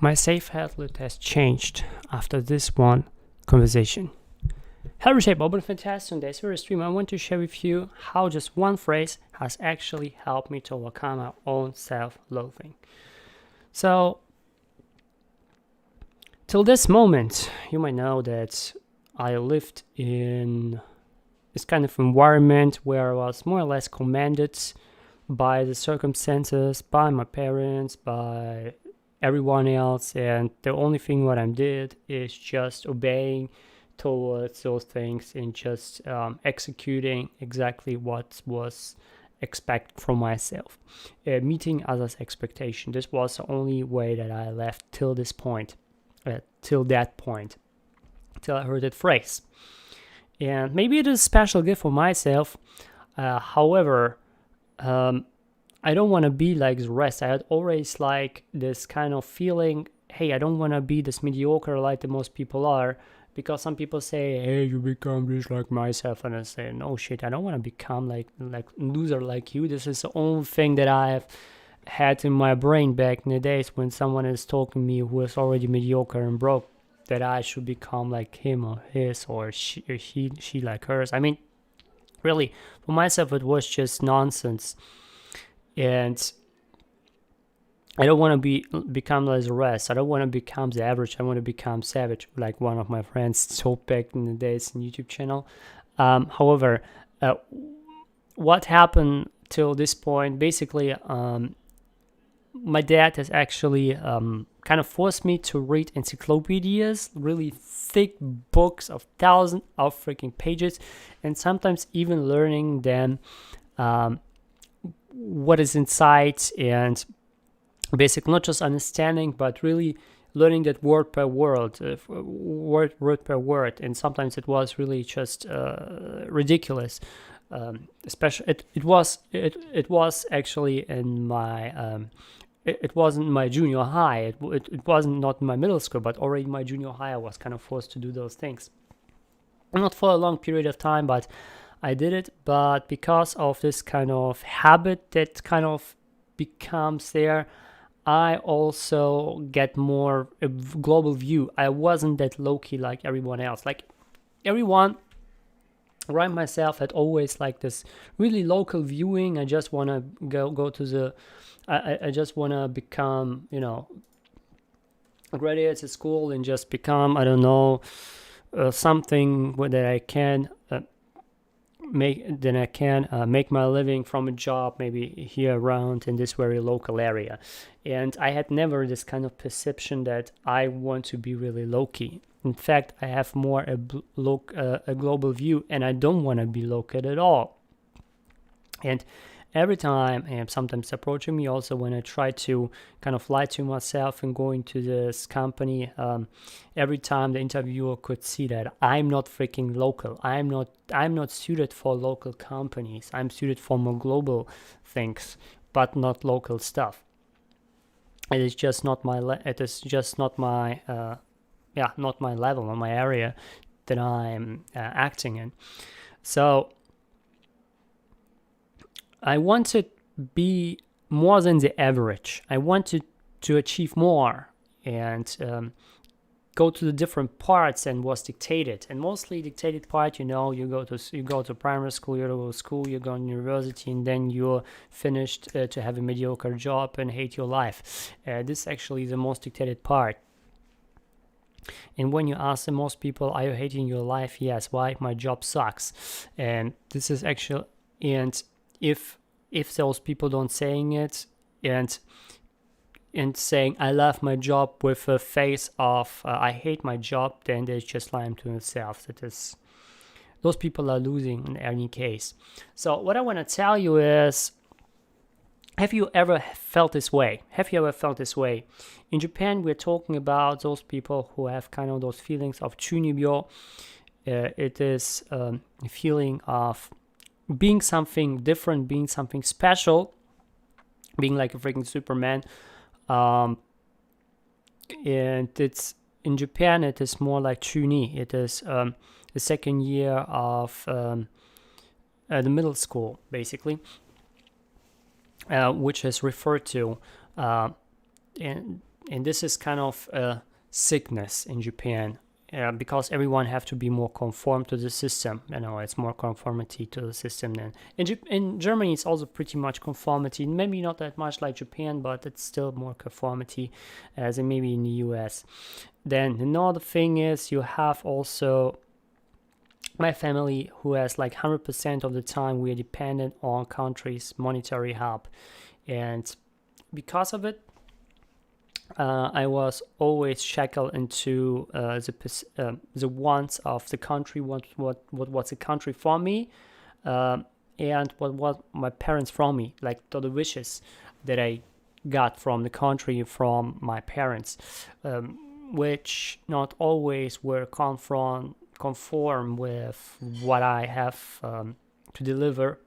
My self-help has changed after this one conversation. Hello, Reshaper, open fantastic. On this very stream, I want to share with you how just one phrase has actually helped me to overcome my own self-loathing. So, till this moment, you might know that I lived in this kind of environment where I was more or less commanded by the circumstances, by my parents, by everyone else, and the only thing what I did is just obeying towards those things and just executing exactly what was expected from myself, meeting others' expectation. This was the only way that I left till this point, till I heard that phrase. And maybe it is a special gift for myself. However, I don't want to be like the rest. I had always like this kind of feeling, hey, I don't want to be this mediocre like the most people are, because some people say, hey, you become just like myself, and I say, no shit, I don't want to become like loser like you. This is the only thing that I have had in my brain back in the days when someone is talking to me who is already mediocre and broke, that I should become like him or his, or she like hers. I mean, really, for myself, it was just nonsense. And I don't want to become like the rest. I don't want to become the average. I want to become savage, like one of my friends told back in the days on YouTube channel. However, what happened till this point, basically, my dad has actually kind of forced me to read encyclopedias, really thick books of thousands of freaking pages, and sometimes even learning them what is inside, and basically not just understanding, but really learning that word per word, word per word. And sometimes it was really just ridiculous. Especially it was actually in my it wasn't my junior high. It wasn't not in my middle school, but already in my junior high I was kind of forced to do those things. Not for a long period of time, but I did it. But because of this kind of habit that kind of becomes there, I also get more a global view. I wasn't that low-key like everyone else. Like everyone around myself had always like this really local viewing. I just want to go to the I just want to become, graduate at school and just become, I don't know, something that I can make my living from a job maybe here around in this very local area. And I had never this kind of perception that I want to be really low-key. In fact, I have more a global view, and I don't want to be local at all. And every time, and sometimes approaching me also when I try to kind of lie to myself and going to this company, every time the interviewer could see that I'm not freaking local. I'm not suited for local companies. I'm suited for more global things, but not local stuff. It is just not my not my level or my area that I'm acting in. So I want to be more than the average. I wanted to achieve more and go to the different parts and was dictated. And mostly dictated part, you go to primary school, you go to school, you go to university, and then you're finished to have a mediocre job and hate your life. This is actually the most dictated part. And when you ask the most people, are you hating your life? Yes. Why? My job sucks. And this is actually, and if those people don't saying it and saying I love my job with a face of I hate my job, then they're just lying to themselves. Those people are losing in any case. So what I want to tell you is, have you ever felt this way? In Japan, we're talking about those people who have kind of those feelings of chunibyo. It is a feeling of being something different, being something special, being like a freaking Superman. And it's in Japan, it is more like chuni. It is the second year of the middle school, basically, which is referred to and and this is kind of a sickness in Japan. Because everyone have to be more conform to the system. It's more conformity to the system than in Germany. It's also pretty much conformity, maybe not that much like Japan, but it's still more conformity as in maybe in the US. Then another thing is you have also my family, who has like 100% of the time we're dependent on country's monetary help, and because of it, I was always shackled into the wants of the country, what was the country for me, and what my parents from me, like the wishes that I got from the country, from my parents, which not always were conform with what I have to deliver.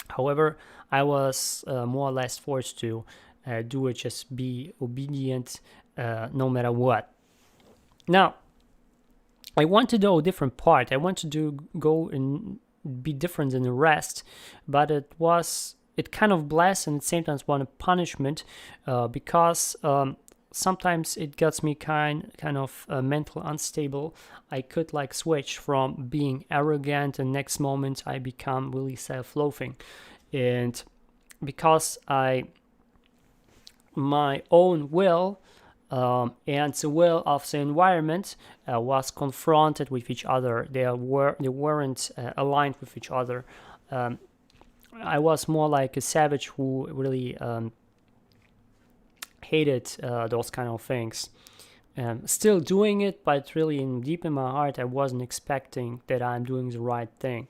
However, I was more or less forced to do it, just be obedient no matter what. Now, I want to do a different part. I want to go and be different than the rest, but it kind of blessed and at the same time one punishment, because sometimes it gets me kind of mental unstable. I could like switch from being arrogant, and next moment I become really self-loathing, and because my own will and the will of the environment was confronted with each other. They weren't aligned with each other. I was more like a savage who really hated those kind of things. Still doing it, but really deep in my heart, I wasn't expecting that I'm doing the right thing.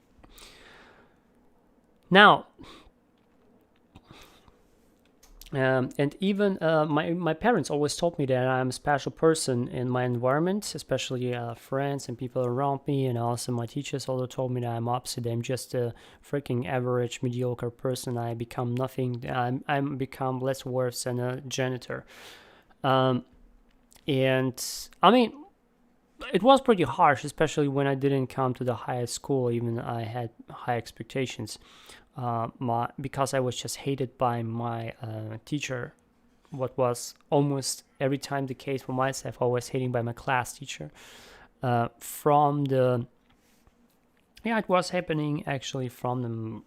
Now, and even my parents always told me that I'm a special person in my environment, especially friends and people around me, and also my teachers also told me that I'm opposite. I'm just a freaking average, mediocre person. I become nothing. I'm become less worse than a janitor. And I mean, it was pretty harsh, especially when I didn't come to the highest school. Even I had high expectations. Because I was just hated by my teacher, what was almost every time the case for myself. I was hated by my class teacher. It was happening actually from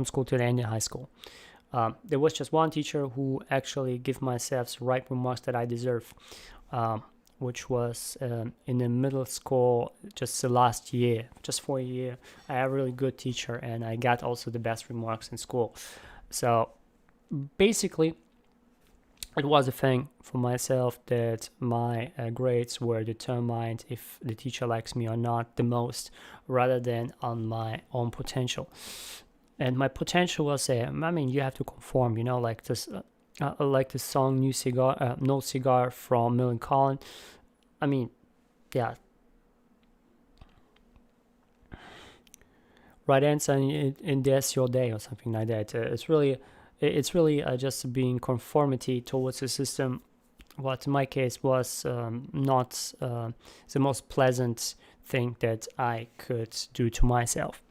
school to the end of high school. There was just one teacher who actually gave myself the right remarks that I deserve, which was in the middle school, just the last year, just for a year. I had a really good teacher, and I got also the best remarks in school. So basically, it was a thing for myself that my grades were determined if the teacher likes me or not the most, rather than on my own potential. And my potential was, you have to conform, like this. Like the song No Cigar from Millen Collin. I mean, yeah. Right answer in That's Your Day or something like that. It's really just being conformity towards the system. What in my case was not the most pleasant thing that I could do to myself.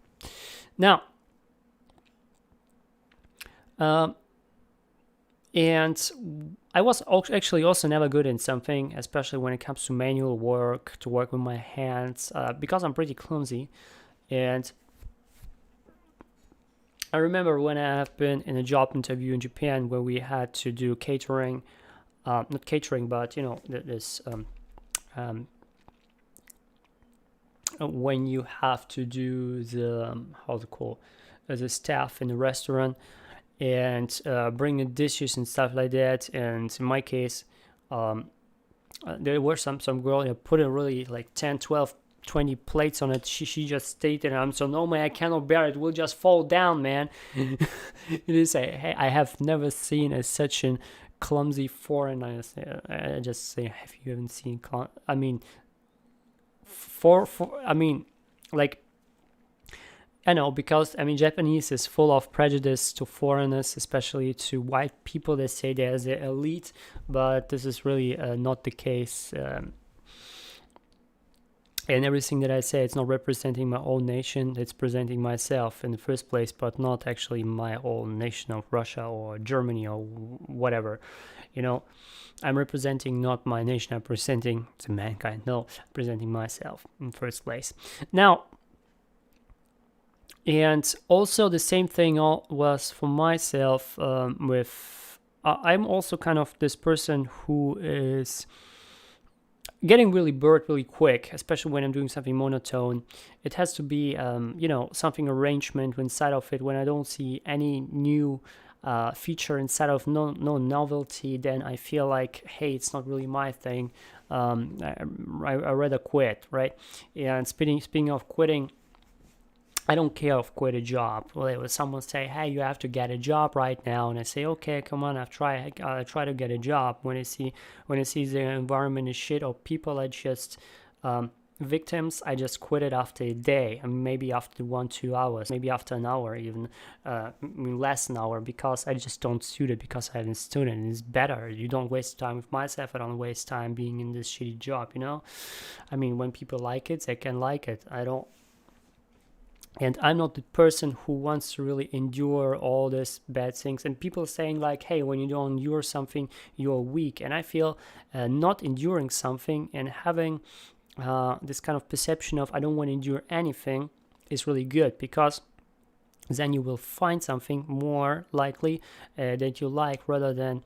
Now, and I was actually also never good in something, especially when it comes to manual work, to work with my hands, because I'm pretty clumsy. And I remember when I have been in a job interview in Japan where we had to do catering, not catering, but this when you have to do the the staff in the restaurant, and bring the dishes and stuff like that. And in my case, there were some girl that put a really like 10, 12, 20 plates on it. She just stated, I'm so, no man, I cannot bear it, will just fall down, man. It is I have never seen such a clumsy foreigner. I just say, have you even seen like, I know, because Japanese is full of prejudice to foreigners, especially to white people. They say they're the elite, but this is really not the case. And everything that I say, it's not representing my own nation, it's presenting myself in the first place, but not actually my own nation of Russia or Germany or whatever. I'm representing not my nation, I'm presenting the mankind. No, I'm presenting myself in first place. Now, and also the same thing was for myself I'm also kind of this person who is getting really bored really quick, especially when I'm doing something monotone. It has to be, something arrangement inside of it. When I don't see any new feature inside of no novelty, then I feel like, hey, it's not really my thing. I rather quit, right? And speaking of quitting, I don't care if quit a job. Well, someone say, hey, you have to get a job right now, and I say, okay, come on, I try to get a job. When I see the environment is shit or people are just victims, I just quit it after a day, and maybe after 1-2 hours, maybe after an hour, even less an hour, because I just don't suit it, because I haven't student. It's better. You don't waste time with myself. I don't waste time being in this shitty job. When people like it, they can like it. I don't. And I'm not the person who wants to really endure all these bad things. And people saying like, hey, when you don't endure something, you're weak. And I feel not enduring something and having this kind of perception of I don't want to endure anything is really good, because then you will find something more likely that you like, rather than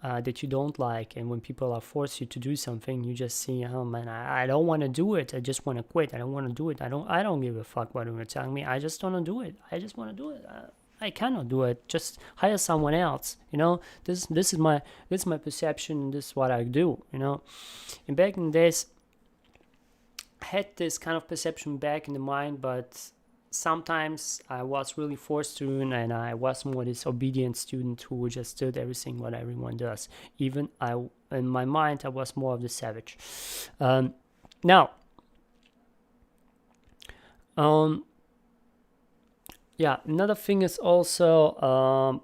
that you don't like. And when people are forced you to do something, you just see, oh man, I don't want to do it. I just want to quit. I don't want to do it. I don't give a fuck what you're telling me. I just don't want to do it. I just want to do it. I cannot do it. Just hire someone else. This is my perception. This is what I do. And back in the days, I had this kind of perception back in the mind, but sometimes I was really forced to, and I was more this obedient student who just did everything what everyone does. Even in my mind, I was more of the savage. Now, another thing is also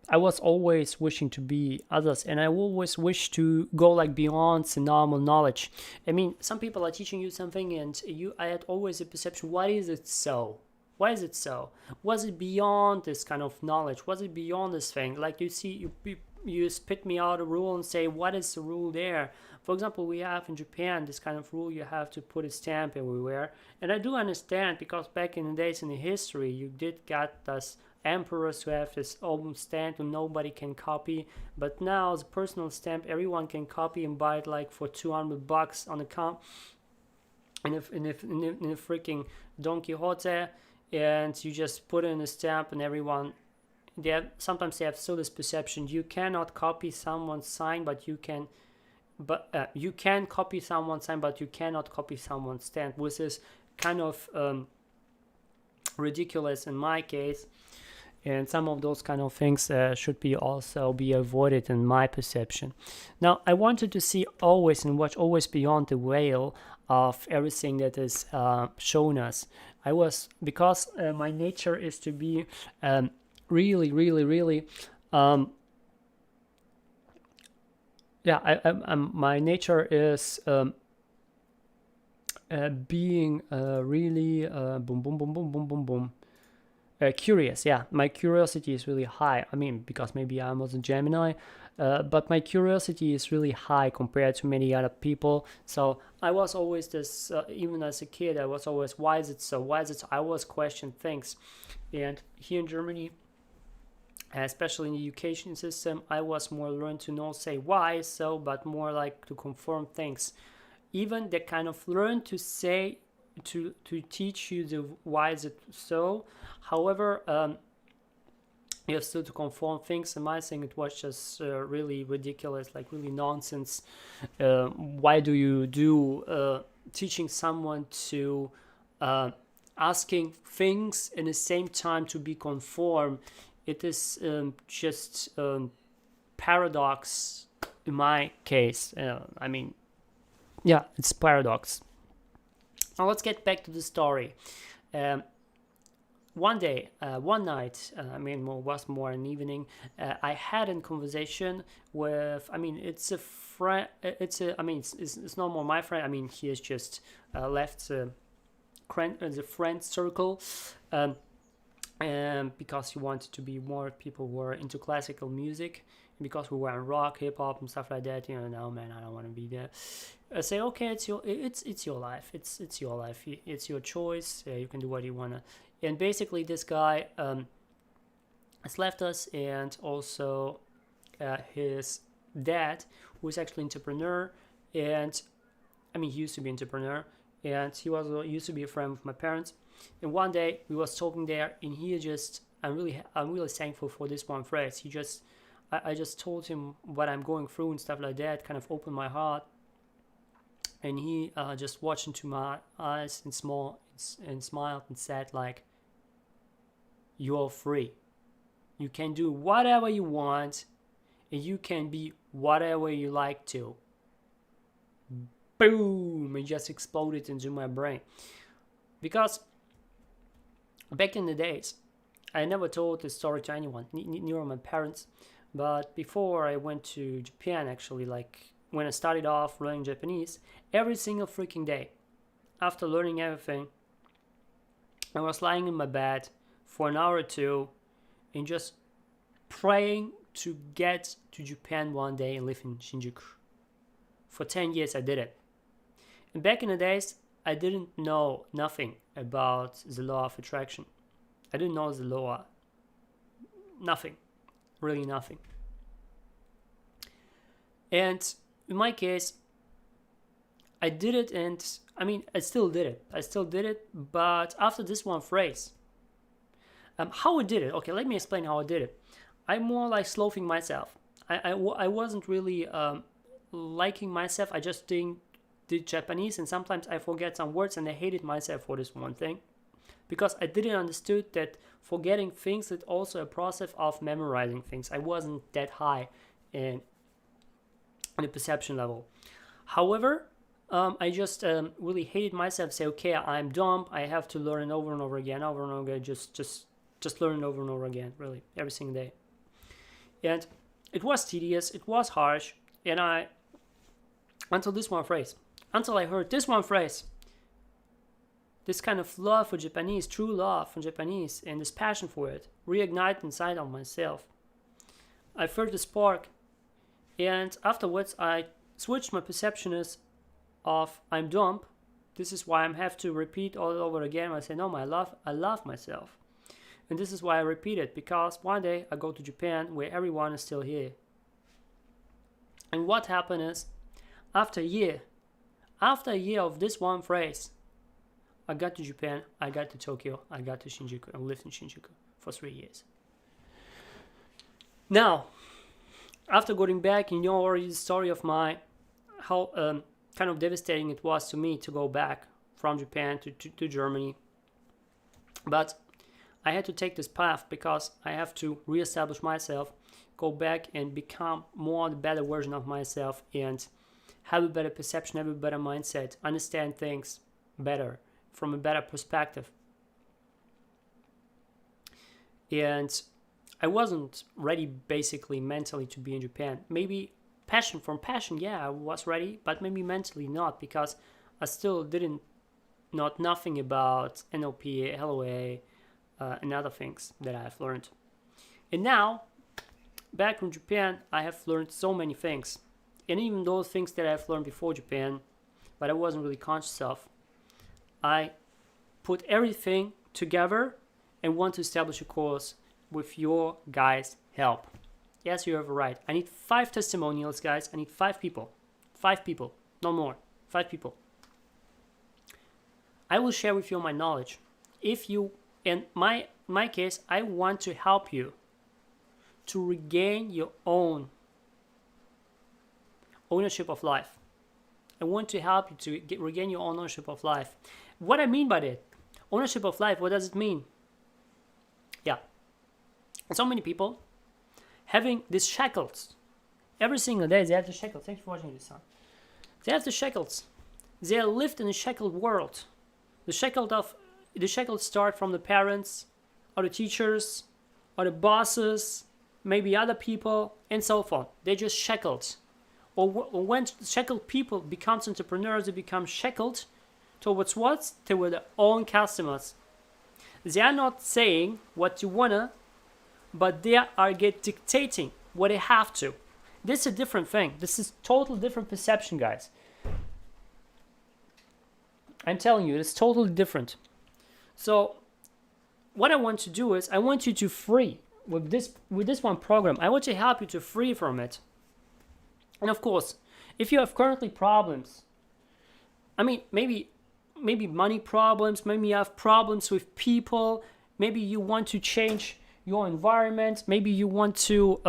I was always wishing to be others, and I always wish to go like beyond the normal knowledge. Some people are teaching you something, and I had always a perception, why is it so? Why is it so? Was it beyond this kind of knowledge? Was it beyond this thing? Like you spit me out a rule and say, what is the rule there? For example, we have in Japan this kind of rule, you have to put a stamp everywhere. And I do understand, because back in the days in the history, you did get this emperors who have this own stamp and nobody can copy. But now the personal stamp, everyone can copy and buy it like for $200 on account in a freaking Don Quixote, and you just put in a stamp, and everyone, sometimes they have still this perception, you cannot copy someone's sign, but you can copy someone's sign, but you cannot copy someone's stamp, which is kind of ridiculous in my case. And some of those kind of things should be avoided in my perception. Now, I wanted to see always and watch always beyond the veil of everything that is shown us. Because my nature is to be really, really, really. My nature is being really boom, boom, boom, boom, boom, boom, boom. Curious, yeah. My curiosity is really high. Because maybe I'm also Gemini, but my curiosity is really high compared to many other people. So I was always this, even as a kid, I was always, why is it so? Why is it so? I always question things. And here in Germany, especially in the education system, I was more learned to not say why so, but more like to confirm things. Even they kind of learn to say, to teach you the why is it so. However, you have still to conform things, and I think it was just really ridiculous, like really nonsense. Why do you do teaching someone to asking things in the same time to be conform? It is just paradox in my case. It's paradox. Now let's get back to the story. One night, was more an evening, I had a conversation with, it's a friend. It's not more my friend. I mean, he has just left the friend circle, and because he wanted to be more people who were into classical music, and because we were in rock, hip hop, and stuff like that. No man, I don't want to be there. I say, okay, it's your life. It's your life. It's your choice. You can do what you wanna. And basically, this guy has left us, and also his dad, who is actually an entrepreneur, and he used to be an entrepreneur, and he was used to be a friend with my parents. And one day we was talking there, and he just, I'm really thankful for this one phrase. I just told him what I'm going through and stuff like that, kind of opened my heart, and he just watched into my eyes and smiled and said, like, you're free. You can do whatever you want, and you can be whatever you like to. Boom! It just exploded into my brain. Because back in the days, I never told this story to anyone, neither my parents. But before I went to Japan, actually, like when I started off learning Japanese, every single freaking day, after learning everything, I was lying in my bed for an hour or two and just praying to get to Japan one day and live in Shinjuku. For 10 years I did it. And back in the days, I didn't know nothing about the law of attraction. I didn't know the law. Nothing. Really nothing. And in my case, I did it, and I still did it. But after this one phrase, how I did it. Okay, let me explain how I did it. I'm more like loathing myself. I wasn't really liking myself. I just did Japanese, and sometimes I forget some words, and I hated myself for this one thing, because I didn't understood that forgetting things is also a process of memorizing things. I wasn't that high in the perception level. However, I just really hated myself. Say, okay, I'm dumb. I have to learn it over and over again, just learn it over and over again, really, every single day. And it was tedious, it was harsh, and until I heard this one phrase, this kind of love for Japanese, true love for Japanese, and this passion for it reignited inside of myself. I felt the spark, and afterwards I switched my perception of I'm dumb. This is why I have to repeat all over again. I say, no, I love myself. And this is why I repeat it, because one day I go to Japan where everyone is still here. And what happened is, after a year of this one phrase, I got to Japan, I got to Tokyo, I got to Shinjuku, and lived in Shinjuku for 3 years. Now, after going back, you know already the story of how kind of devastating it was to me to go back from Japan to Germany. But I had to take this path because I have to reestablish myself, go back and become more the better version of myself, and have a better perception, have a better mindset, understand things better, from a better perspective. And I wasn't ready basically mentally to be in Japan. Maybe passion, yeah, I was ready, but maybe mentally not, because I still didn't know nothing about NLP, LOA, and other things that I have learned. And now, back from Japan, I have learned so many things. And even those things that I have learned before Japan, but I wasn't really conscious of, I put everything together and want to establish a course with your guys' help. Yes, you have a right. I need 5 testimonials, guys. I need 5 people. 5 people, no more. 5 people. I will share with you my knowledge. In my case, I want to help you to regain your own ownership of life. I want to help you to regain your own ownership of life. What I mean by that, ownership of life, what does it mean? Yeah, so many people having these shackles. Every single day they have the shackles. Thank you for watching this, son. They have the shackles. They are lived in a shackled world. The shackles start from the parents, or the teachers, or the bosses, maybe other people, and so forth. They're just shackled. or when shackled people becomes entrepreneurs, they become shackled towards what? Toward their own customers. They are not saying what you wanna, but they are dictating what they have to. This is a different thing. This is total different perception, guys. I'm telling you, it's totally different. So what I want to do is I want you to free with this one program. I want to help you to free from it. And of course, if you have currently problems, I mean, maybe money problems, maybe you have problems with people, maybe you want to change your environment, maybe you want to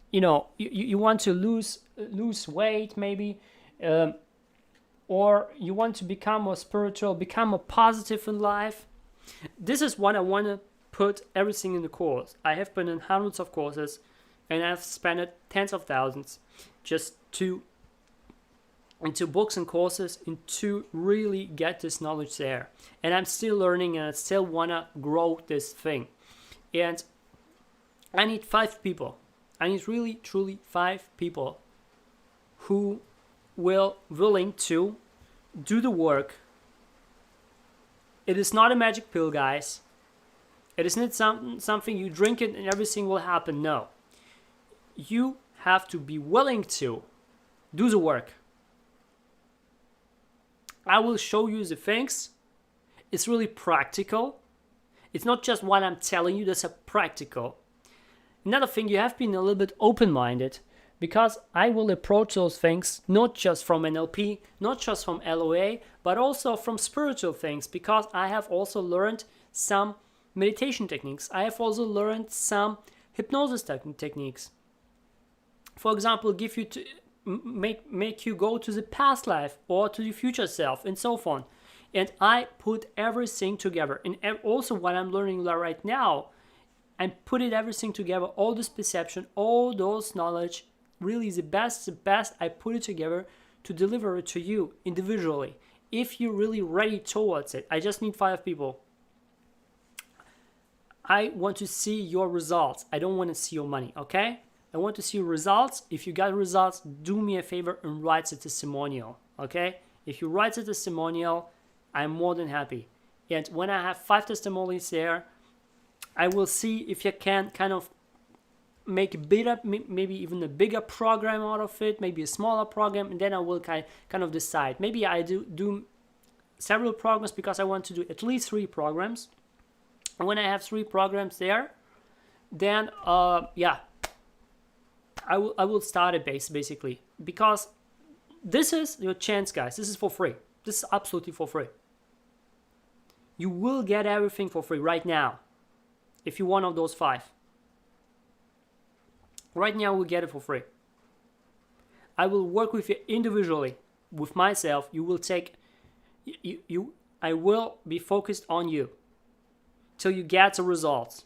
you want to lose weight, maybe, or you want to become more spiritual, become more positive in life. This is what I want to put everything in the course. I have been in hundreds of courses, and I've spent tens of thousands just into books and courses, and to really get this knowledge there. And I'm still learning, and I still want to grow this thing. And I need 5 people. I need really, truly 5 people who willing to do the work. It is not a magic pill, guys. It is not something you drink it and everything will happen. No. You have to be willing to do the work. I will show you the things. It's really practical. It's not just what I'm telling you, that's a practical. Another thing, you have to be a little bit open-minded, because I will approach those things not just from NLP, not just from LOA, but also from spiritual things, because I have also learned some meditation techniques. I have also learned some hypnosis techniques. For example, make you go to the past life or to the future self and so on. And I put everything together. And also what I'm learning right now, I put everything together, all this perception, all those knowledge, really the best, I put it together to deliver it to you individually. If you're really ready towards it, I just need 5 people. I want to see your results. I don't want to see your money, okay? I want to see results. If you got results, do me a favor and write a testimonial, okay? If you write a testimonial, I'm more than happy. And when I have 5 testimonials there, I will see if you can kind of make a bigger, maybe even a bigger program out of it, maybe a smaller program, and then I will kind of decide. Maybe I do several programs, because I want to do at least 3 programs. And when I have 3 programs there, then I will start it basically, because this is your chance, guys. This is for free. This is absolutely for free. You will get everything for free right now if you're one of those 5. Right now, we'll get it for free. I will work with you individually, with myself. You will take I will be focused on you till you get the results.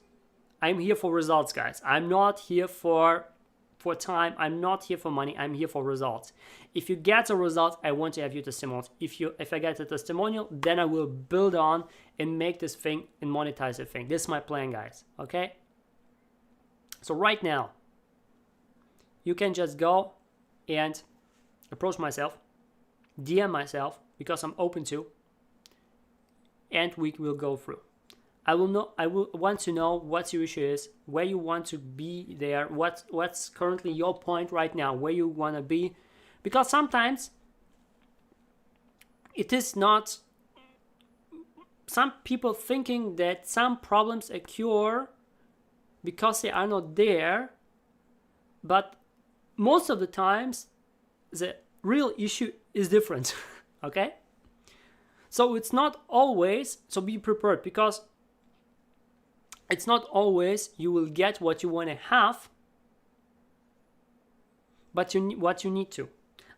I'm here for results, guys. I'm not here for time. I'm not here for money. I'm here for results. If you get the results, I want to have your testimonials. If I get a testimonial, then I will build on and make this thing and monetize the thing. This is my plan, guys. Okay? So right now, you can just go and approach myself, DM myself, because I'm open to, and we will go through. I will want to know what your issue is, where you want to be there, what's currently your point right now, where you want to be. Because sometimes it is not, some people thinking that some problems occur because they are not there, but most of the times the real issue is different. Okay? So it's not always, so be prepared, because it's not always you will get what you want to have, but what you need to.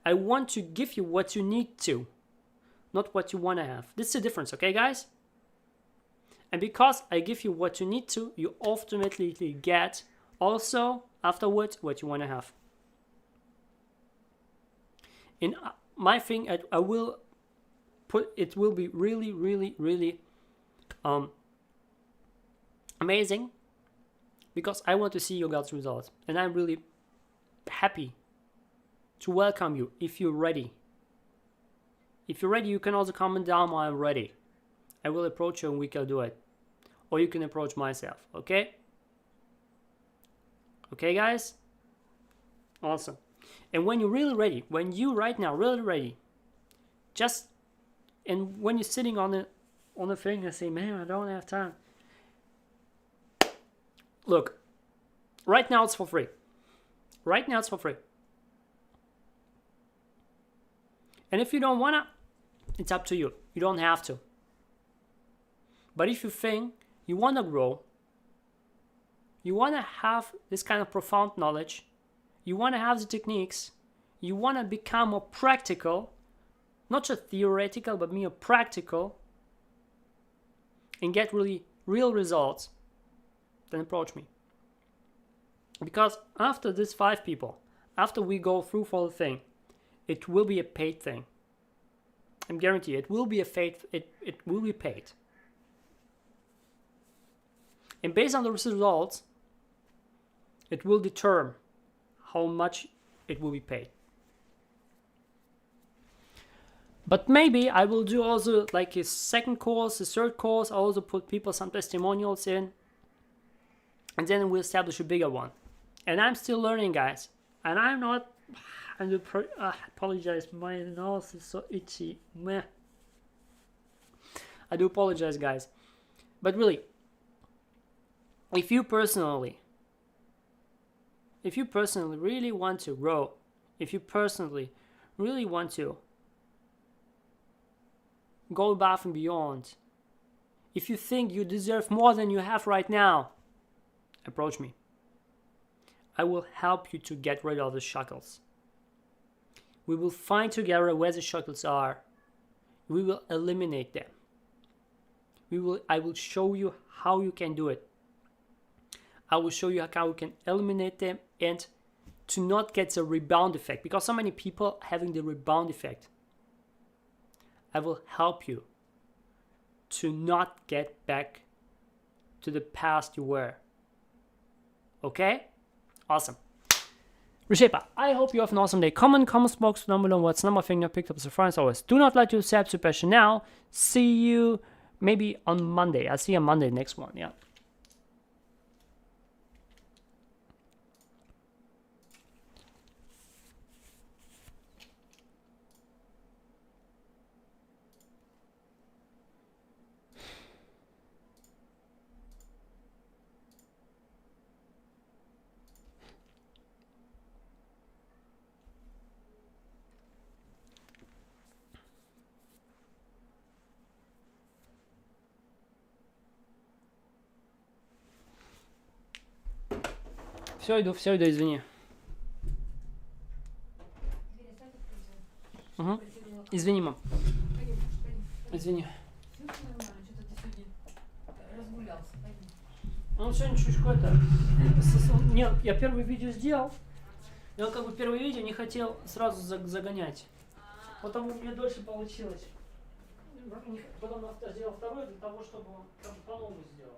I want to give you what you need to, not what you want to have. This is the difference, okay, guys? And because I give you what you need to, you ultimately get also afterwards what you want to have. In my thing, I will put, it will be really, really, really amazing, because I want to see your guys' results, and I'm really happy to welcome you if you're ready. If you're ready, you can also comment down, I'm ready. I will approach you and we can do it. Or you can approach myself, okay? Okay, guys? Awesome. And when you're really ready, when you right now really ready, just, and when you're sitting on the thing and say, man, I don't have time. Look, right now it's for free. Right now it's for free. And if you don't wanna, it's up to you. You don't have to. But if you think you wanna grow, you wanna have this kind of profound knowledge, you wanna have the techniques, you wanna become more practical, not just theoretical, but more practical, and get really real results, then approach me. Because after these 5 people, after we go through for the thing, it will be a paid thing. I'm guaranteed it will be it will be paid. And based on the results, it will determine how much it will be paid. But maybe I will do also like a second course, a third course. I also put people some testimonials in, and then we'll establish a bigger one. And I'm still learning, guys. And I'm not. I apologize. My nose is so itchy. Meh. I do apologize, guys. But really, if you personally really want to grow, if you personally really want to go above and beyond, if you think you deserve more than you have right now, approach me. I will help you to get rid of the shackles. We will find together where the shackles are. We will eliminate them. I will show you how you can do it. I will show you how you can eliminate them and to not get the rebound effect, because so many people having the rebound effect. I will help you to not get back to the past you were. Okay? Awesome. Reshaper, I hope you have an awesome day. Comment box down below what's number thing you picked up so far. As always, do not let yourself to passion now. See you maybe on Monday. I'll see you on Monday next one. Yeah. Все, иду, извини. Угу. Извини, мам. Извини. Он сегодня чуть какой-то... Нет, я первое видео сделал, но как бы первое видео не хотел сразу загонять. Потому мне дольше получилось. Потом сделал второе для того, чтобы он по-новому сделал.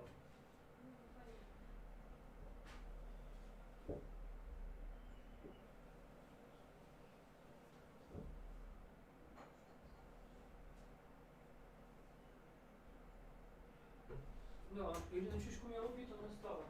Да, Ирина чучку меня убита, но стала.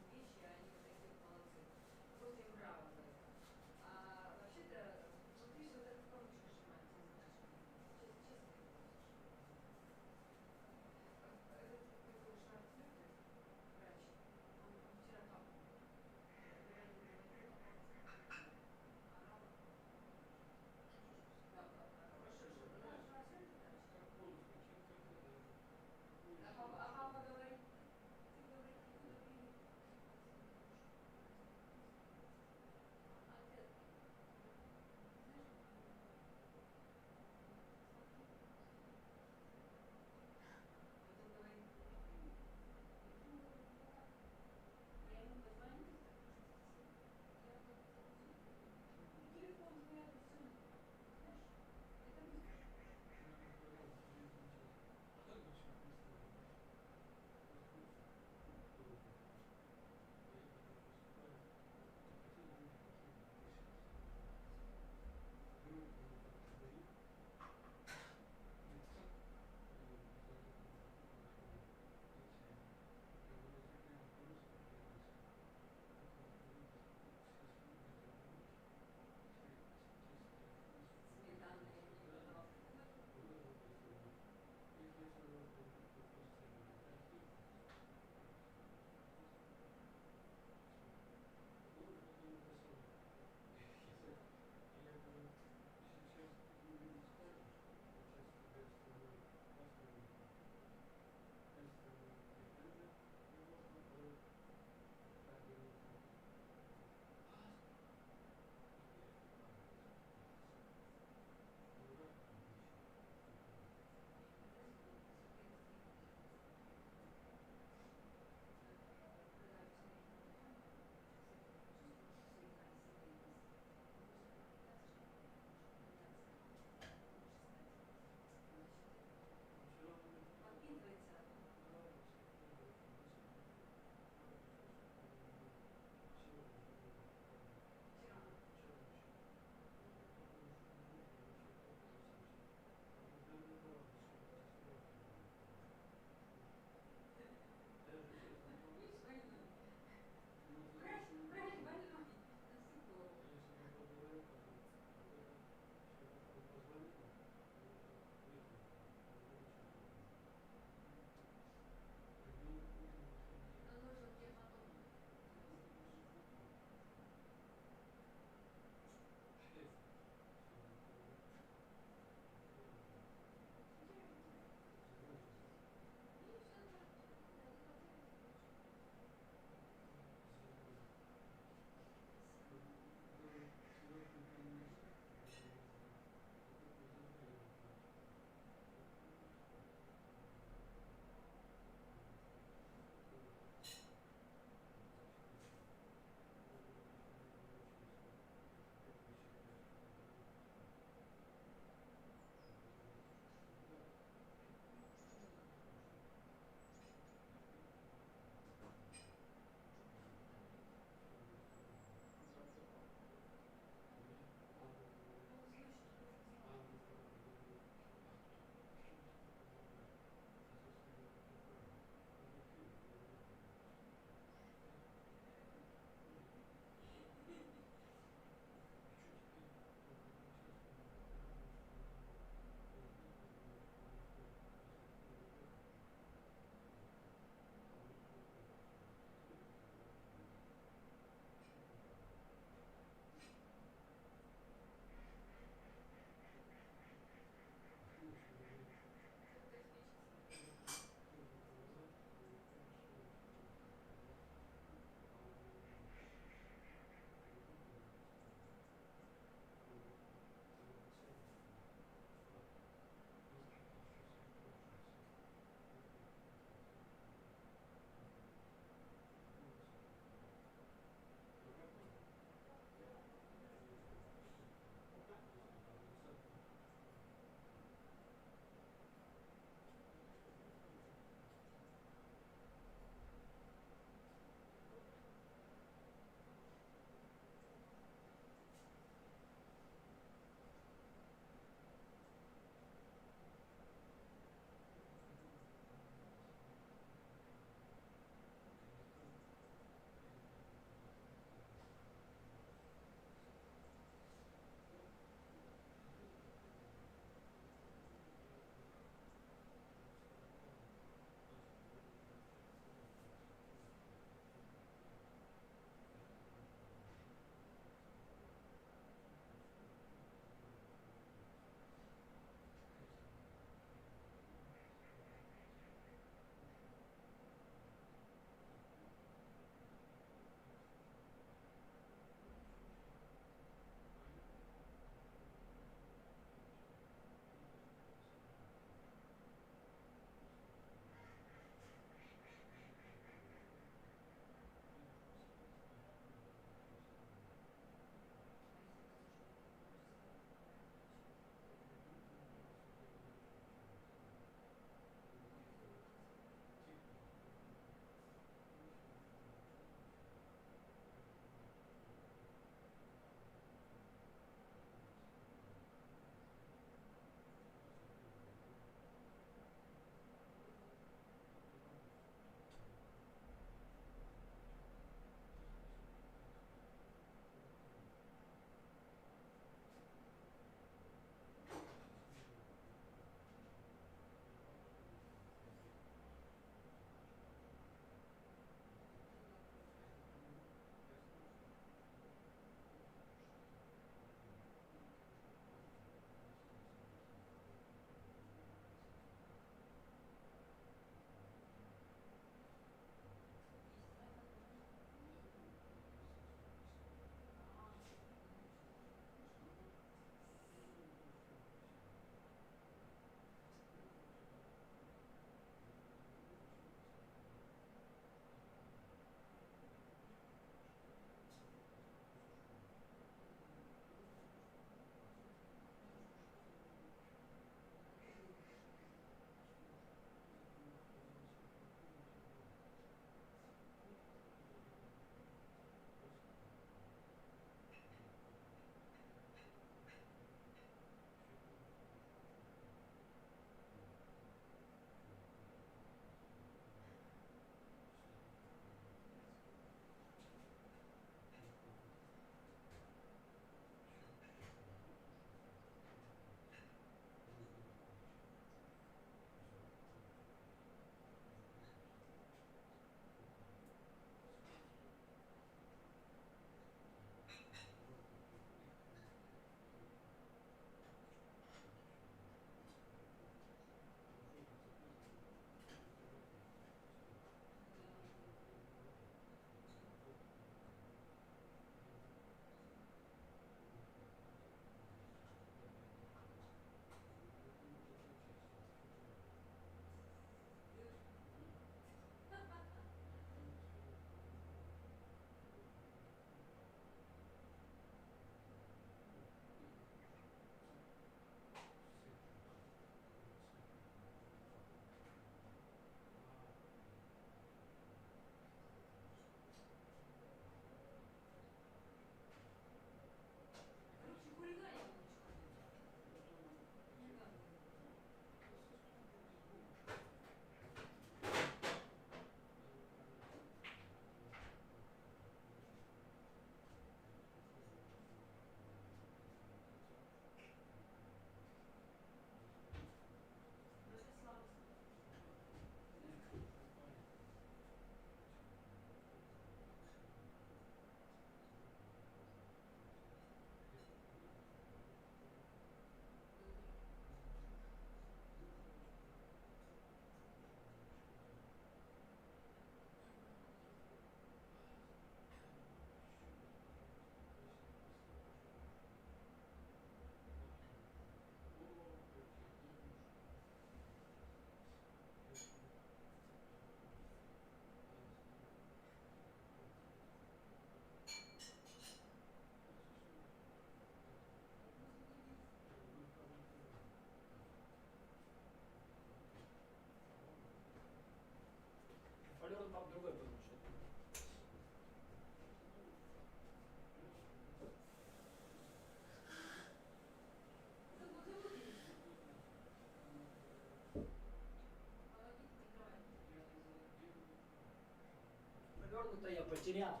Много-то я потерял.